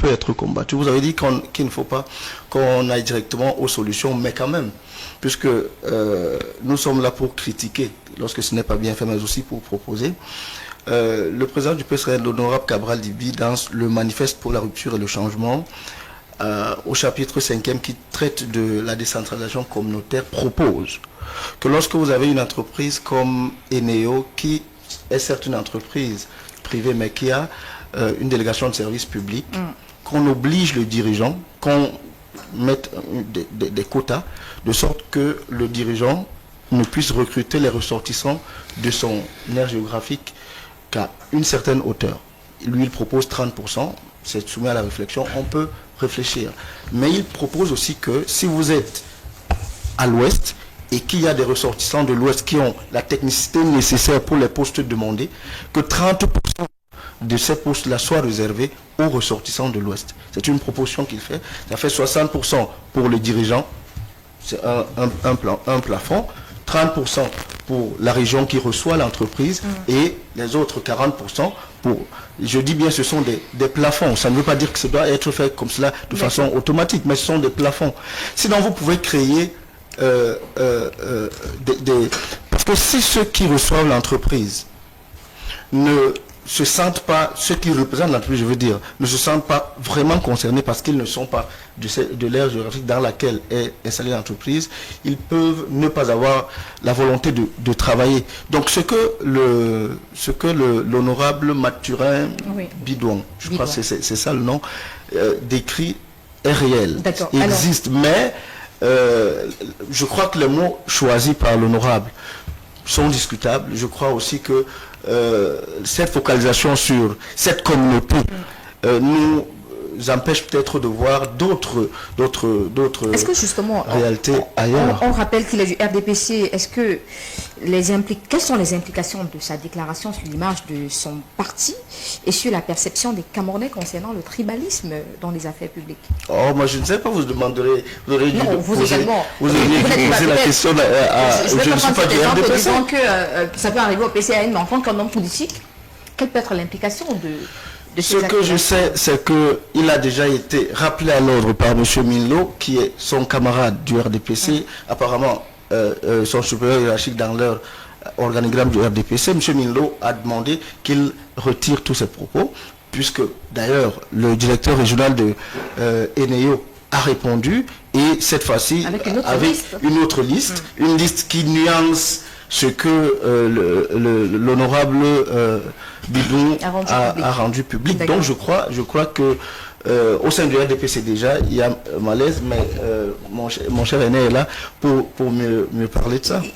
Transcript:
peut être combattu. Vous avez dit qu'il ne faut pas qu'on aille directement aux solutions, mais quand même, puisque nous sommes là pour critiquer lorsque ce n'est pas bien fait, mais aussi pour proposer. Le président du PSRN, l'honorable Cabral Dibi, dans le manifeste pour la rupture et le changement, au chapitre 5e qui traite de la décentralisation communautaire, propose que lorsque vous avez une entreprise comme Eneo, qui est certes une entreprise privée, mais qui a une délégation de service public, qu'on oblige le dirigeant, qu'on mette des quotas, de sorte que le dirigeant ne puisse recruter les ressortissants de son aire géographique qu'à une certaine hauteur. Lui, il propose 30%, c'est soumis à la réflexion, on peut réfléchir. Mais il propose aussi que si vous êtes à l'ouest et qu'il y a des ressortissants de l'ouest qui ont la technicité nécessaire pour les postes demandés, que 30% de ces postes-là soient réservés aux ressortissants de l'ouest. C'est une proposition qu'il fait. Ça fait 60% pour le dirigeant, c'est un plafond, 30% pour la région qui reçoit l'entreprise et les autres 40% pour, je dis bien, ce sont des plafonds. Ça ne veut pas dire que ça doit être fait comme cela de façon automatique, mais ce sont des plafonds. Sinon, vous pouvez créer parce que si ceux qui reçoivent l'entreprise ne se sentent pas, ceux qui représentent l'entreprise, je veux dire, ne se sentent pas vraiment concernés parce qu'ils ne sont pas de l'aire géographique dans laquelle est installée l'entreprise, ils peuvent ne pas avoir la volonté de travailler. Donc ce que l'honorable Mathurin Bidouan, je crois que c'est ça le nom, décrit est réel. Il existe, mais je crois que les mots choisis par l'honorable sont discutables. Je crois aussi que cette focalisation sur cette communauté nous empêche peut-être de voir d'autres est-ce que justement réalités ailleurs. On rappelle qu'il est du RDPC. Est-ce que quelles sont les implications de sa déclaration sur l'image de son parti et sur la perception des Camerounais concernant le tribalisme dans les affaires publiques? Oh, moi je ne sais pas, vous demanderez, vous auriez dû poser la question je ne suis pas du RDPC. Disons que ça peut arriver au PCA, mais en tant qu'un homme politique, quelle peut être l'implication de ce que je sais, c'est qu'il a déjà été rappelé à l'ordre par M. Minlo, qui est son camarade du RDPC, apparemment son supérieur hiérarchique dans leur organigramme du RDPC. M. Minlo a demandé qu'il retire tous ses propos, puisque d'ailleurs le directeur régional de Eneo a répondu, et cette fois-ci avec une autre liste, une liste qui nuance ce que l'honorable Bidon a rendu public. Donc je crois que au sein du RDPC déjà, il y a malaise, mais mon cher aîné est là pour me parler de ça.